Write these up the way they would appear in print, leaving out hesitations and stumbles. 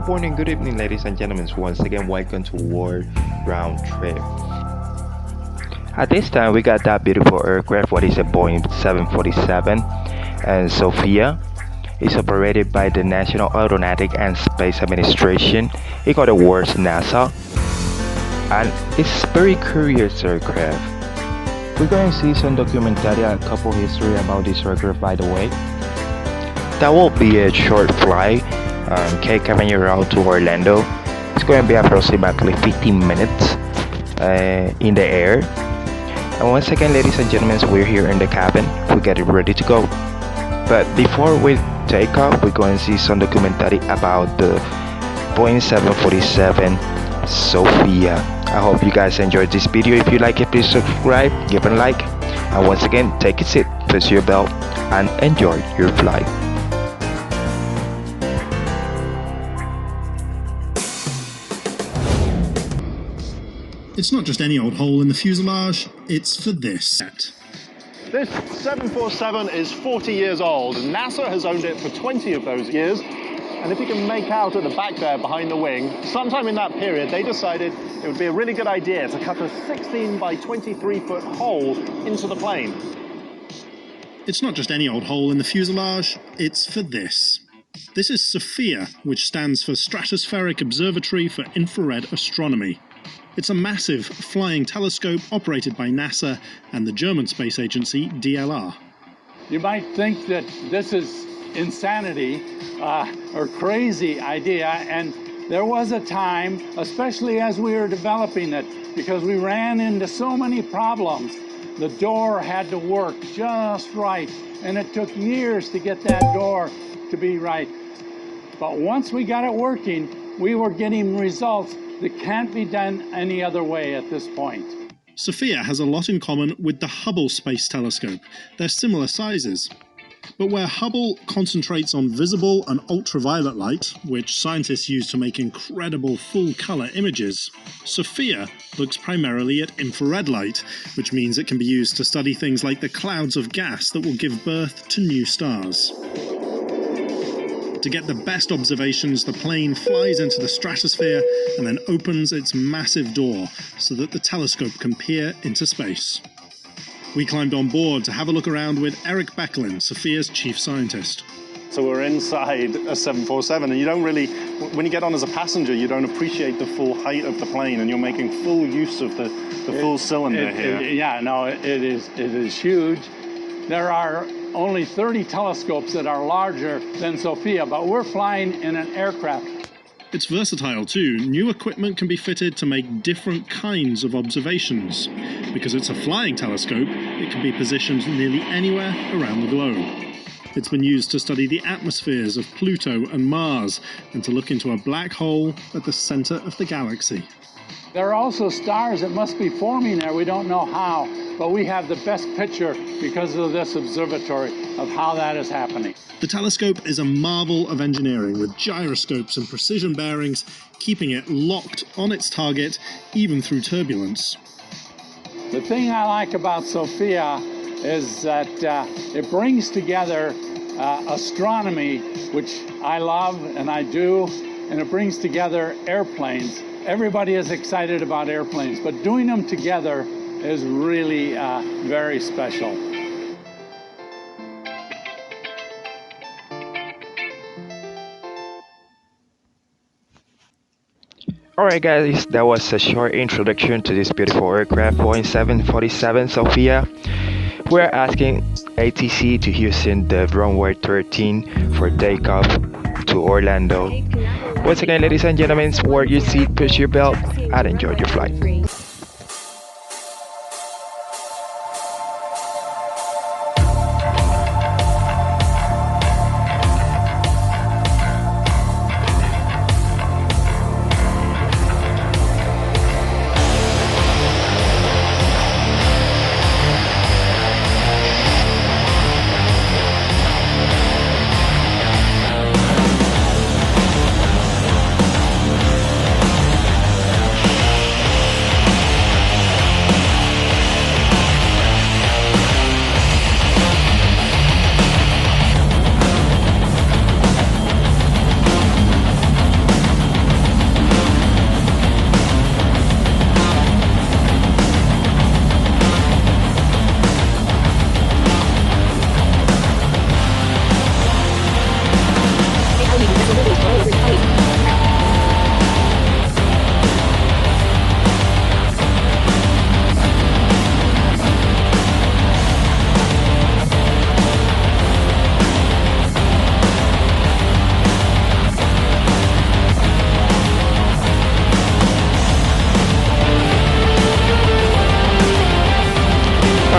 Good morning, good evening, ladies and gentlemen. Once again, welcome to World Round Trip. At this time, we got that beautiful aircraft. What is a Boeing 747 and SOFIA? It's operated by the National Aeronautic and Space Administration. It got awards NASA, and it's very curious aircraft. We're going to see some documentary and a couple history about this aircraft, by the way. That will be a short flight, Cape Canaveral to Orlando. It's going to be approximately 15 minutes in the air. And once again, ladies and gentlemen, we're here in the cabin. We get it ready to go. But before we take off, we're going to see some documentary about the Boeing 747-SOFIA. I hope you guys enjoyed this video. If you like it, please subscribe, give it a like. And once again, take a seat, press your belt, and enjoy your flight. It's not just any old hole in the fuselage, it's for this. This 747 is 40 years old. NASA has owned it for 20 of those years. And if you can make out at the back there behind the wing, sometime in that period, they decided it would be a really good idea to cut a 16 by 23 foot hole into the plane. It's not just any old hole in the fuselage, it's for this. This is SOFIA, which stands for Stratospheric Observatory for Infrared Astronomy. It's a massive flying telescope operated by NASA and the German space agency DLR. You might think that this is insanity or crazy idea, and there was a time, especially as we were developing it, because we ran into so many problems. The door had to work just right, and it took years to get that door to be right. But once we got it working, we were getting results that can't be done any other way at this point. SOFIA has a lot in common with the Hubble Space Telescope. They're similar sizes. But where Hubble concentrates on visible and ultraviolet light, which scientists use to make incredible full-color images, SOFIA looks primarily at infrared light, which means it can be used to study things like the clouds of gas that will give birth to new stars. To get the best observations, the plane flies into the stratosphere and then opens its massive door so that the telescope can peer into space. We climbed on board to have a look around with Eric Becklin, SOFIA's chief scientist. So we're inside a 747, and you don't really, when you get on as a passenger, you don't appreciate the full height of the plane, and you're making full use of the full cylinder here. It is huge. There are only 30 telescopes that are larger than SOFIA, but we're flying in an aircraft. It's versatile too. New equipment can be fitted to make different kinds of observations. Because it's a flying telescope, it can be positioned nearly anywhere around the globe. It's been used to study the atmospheres of Pluto and Mars, and to look into a black hole at the center of the galaxy. There are also stars that must be forming there. We don't know how, but we have the best picture because of this observatory of how that is happening. The telescope is a marvel of engineering, with gyroscopes and precision bearings keeping it locked on its target even through turbulence. The thing I like about SOFIA is that it brings together astronomy, which I love and I do, and it brings together airplanes. Everybody is excited about airplanes, but doing them together is really very special. Alright guys, that was a short introduction to this beautiful aircraft, Boeing 747 SOFIA. We're asking ATC to Houston, the runway 13 for takeoff to Orlando. Once again, ladies and gentlemen, wear your seat, push your belt, and enjoy your flight.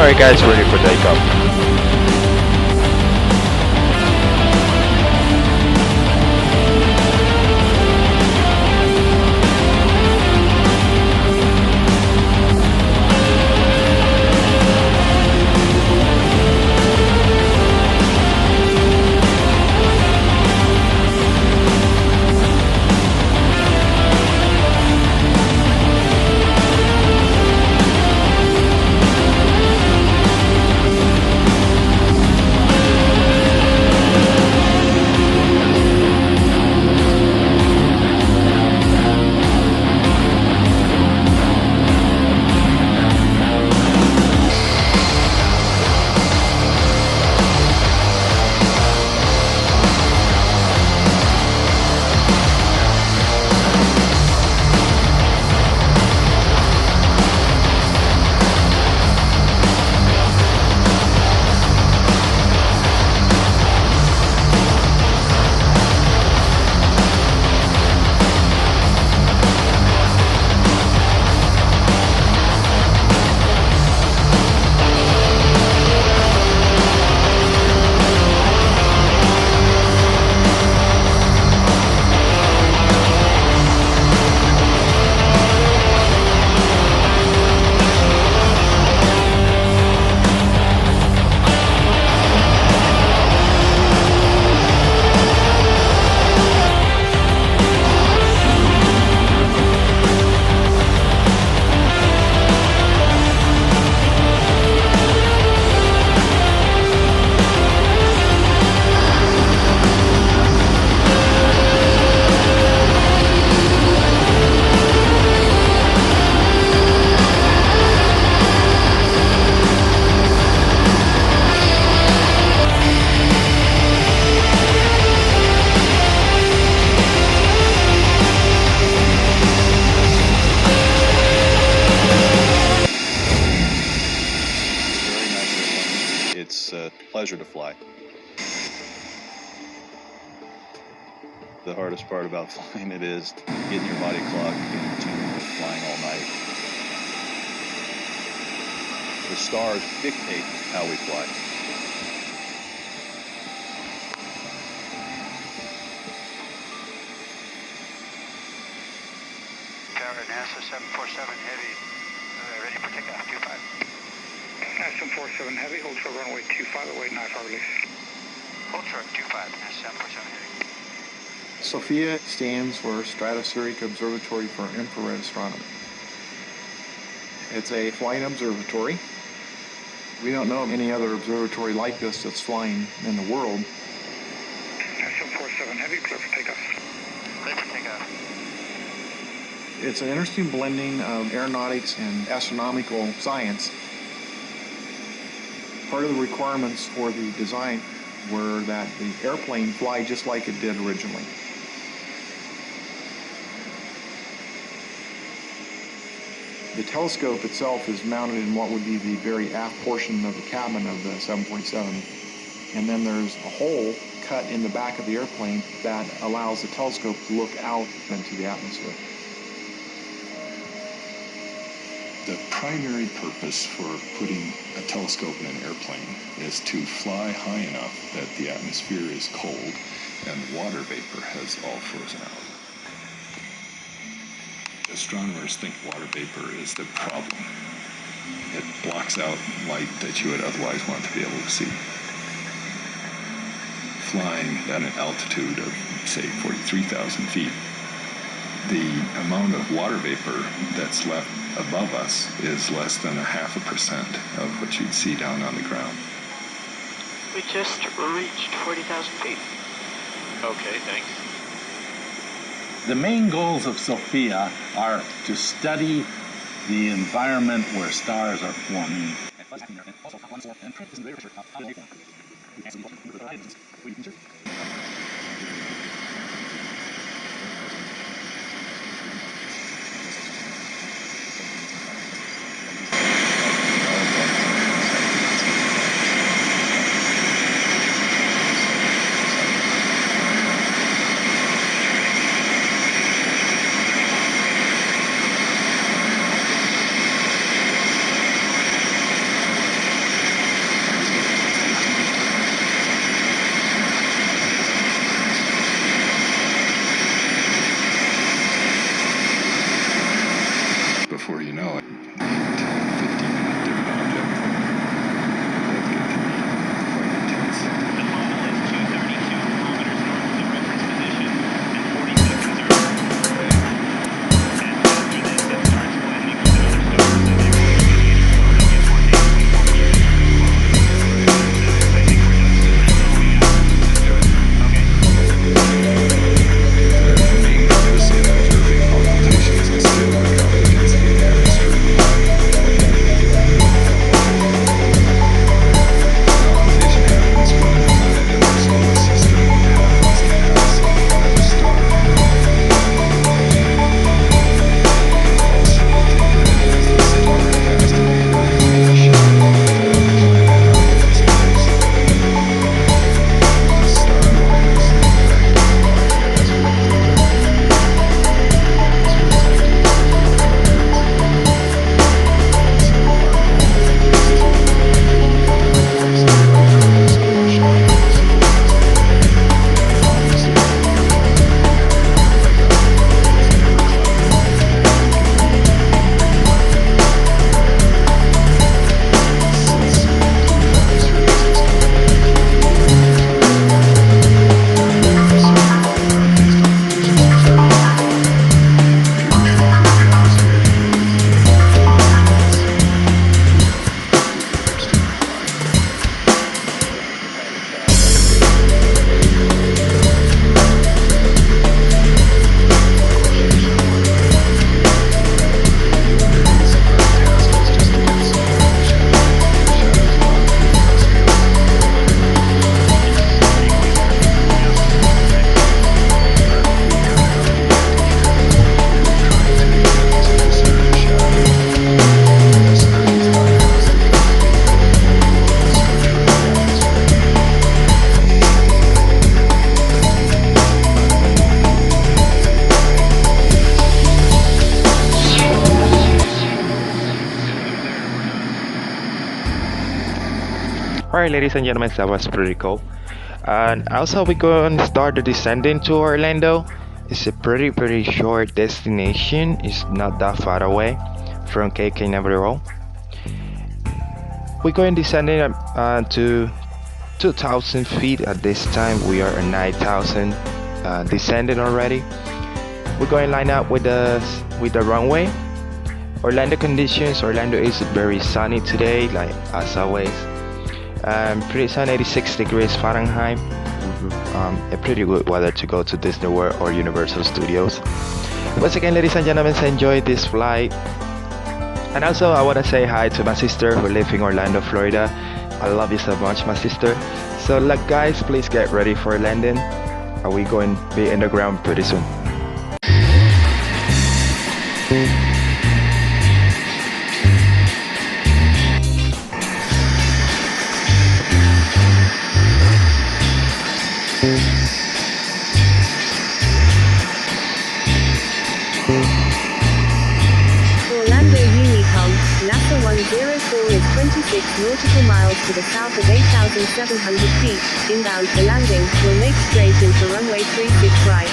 Alright guys, ready for takeoff. It's a pleasure to fly. The hardest part about flying it is getting your body clock in tune with flying all night. The stars dictate how we fly. Tower NASA 747 Heavy, ready for takeoff, 25. NASA 747 Heavy, hold short runway 25, await 95 release. Hold short 25, NASA 747 Heavy. SOFIA stands for Stratospheric Observatory for Infrared Astronomy. It's a flying observatory. We don't know of any other observatory like this that's flying in the world. NASA 747 Heavy, clear for takeoff. Clear for takeoff. It's an interesting blending of aeronautics and astronomical science. Part of the requirements for the design were that the airplane fly just like it did originally. The telescope itself is mounted in what would be the very aft portion of the cabin of the 747. And then there's a hole cut in the back of the airplane that allows the telescope to look out into the atmosphere. The primary purpose for putting a telescope in an airplane is to fly high enough that the atmosphere is cold and water vapor has all frozen out. Astronomers think water vapor is the problem. It blocks out light that you would otherwise want to be able to see. Flying at an altitude of, say, 43,000 feet, the amount of water vapor that's left above us is less than 0.5% of what you'd see down on the ground. We just reached 40,000 feet. Okay, thanks. The main goals of SOFIA are to study the environment where stars are forming. before you know it, 10-15-minute different object. That can be quite intense. The total is 232 kilometers north of the reference position and 40 seconds are and after this it starts blending with other stars and they're going to be getting more data before we get very close. I think we're done soon. That's all we got. Okay. The main purpose in observing occultations is to work out the density of the atmosphere. Occultation happens when a planet in our solar system happens to pass another star. Also, think of it as the star has to be reflecting the shadow of the planet out into space. The star minus the effect of the planet as reflected. Alright, ladies and gentlemen, that was pretty cool. And also, we're going to start the descending to Orlando. It's a pretty short destination. It's not that far away from Cape Canaveral. We're going descending to 2,000 feet. At this time, we are at 9,000 descending already. We're going to line up with the runway. Orlando conditions. Orlando is very sunny today, like as always. Pretty sunny, 86 degrees Fahrenheit. A pretty good weather to go to Disney World or Universal Studios. Once again, ladies and gentlemen, enjoy this flight. And also, I want to say hi to my sister who lives in Orlando, Florida. I love you so much, my sister. So, look, guys, please get ready for landing. Are we going to be in the ground pretty soon? Orlando Unicom, NASA 104 is 26 nautical miles to the south of 8,700 feet, inbound for landing, will make straight into runway 36 right.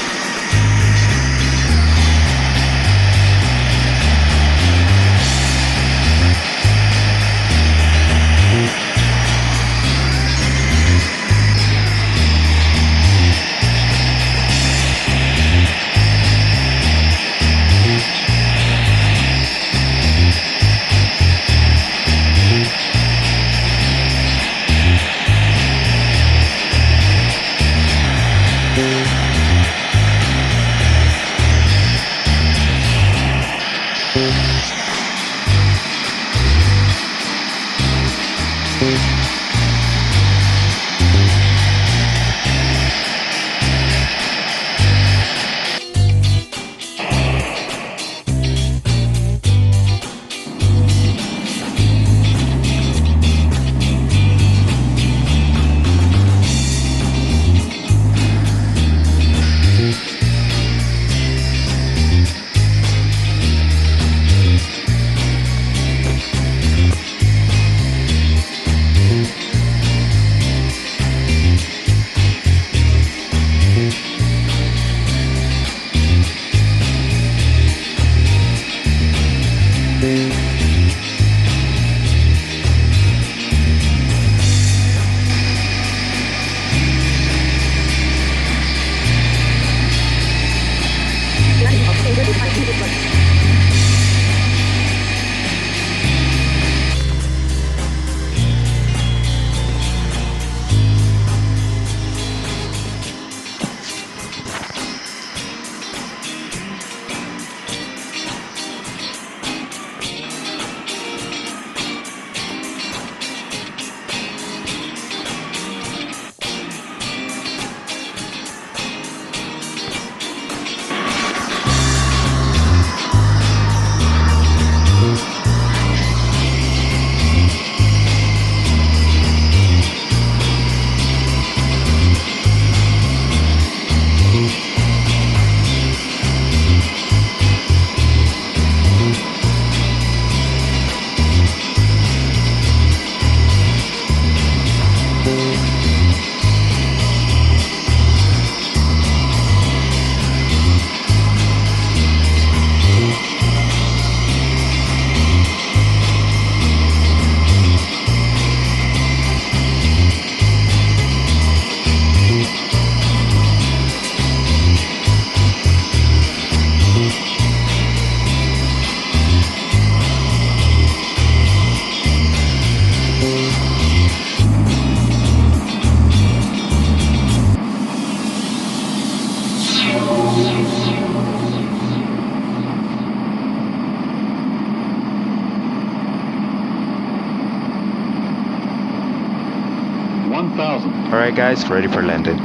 1,000. Alright guys, ready for landing.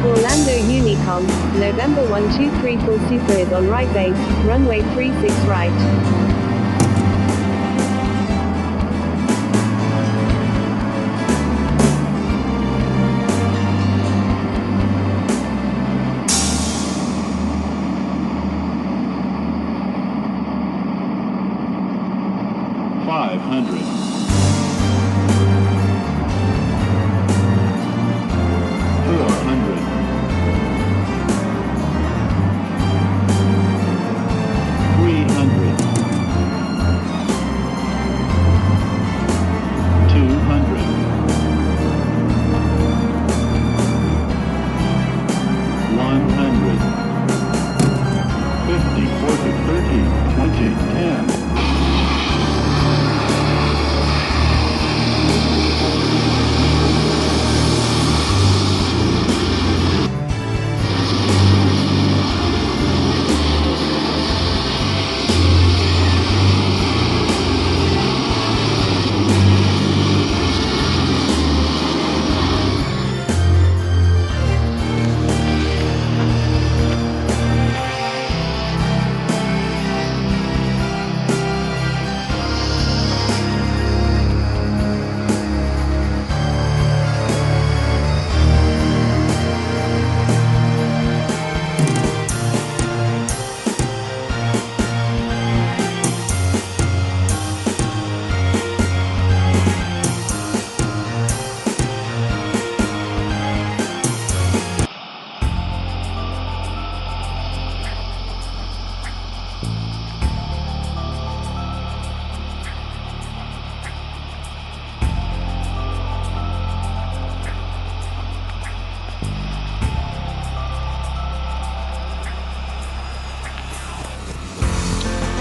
Orlando Unicom, November 1234 Super is on right base, runway 36 right.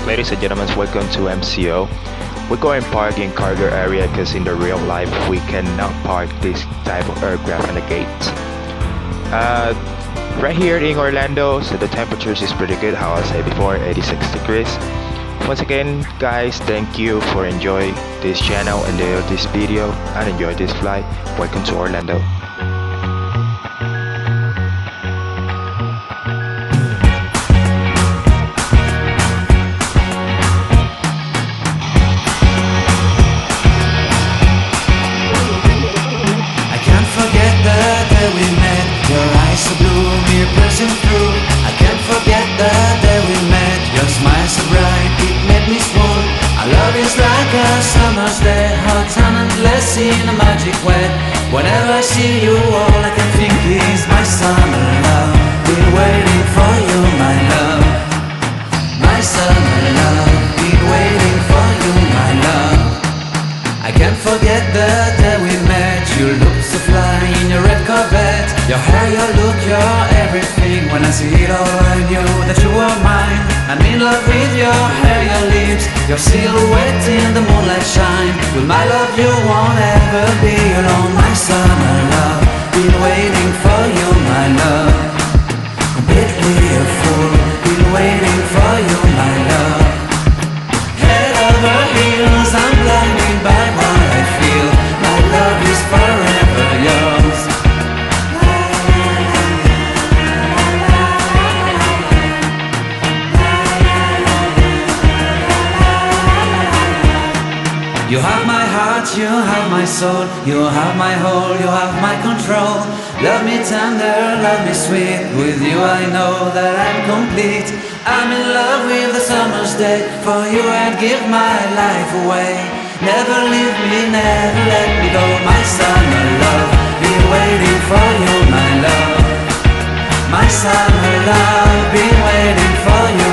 Ladies and gentlemen, welcome to MCO. We're going park in cargo area because in the real life we cannot park this type of aircraft on the gates. Right here in Orlando, so the temperatures is pretty good, how I said before, 86 degrees. Once again guys, thank you for enjoying this channel and this video and enjoy this flight. Welcome to Orlando. In a magic way. Whenever I see you, all I can think is my summer love. Been waiting for you, my love. My summer love. Been waiting for you, my love. I can't forget the day we met. You looked so fly in your red Corvette. Your hair, your look, your everything. When I see it all, I knew that you were mine. I'm in love with your hair, your lips, your silhouette in the moonlight shine. With my love you won't ever be alone. My summer love, been waiting for you, my love. Completely a fool, been waiting for you, my love. Head over heels, I'm blinded by what I feel. My love is forever yours. You have my heart, you have my soul, you have my whole, you have my control. Love me tender, love me sweet, with you I know that I'm complete. I'm in love with the summer's day, for you I'd give my life away. Never leave me, never let me go, my summer love. Been waiting for you, my love. My summer love, been waiting for you,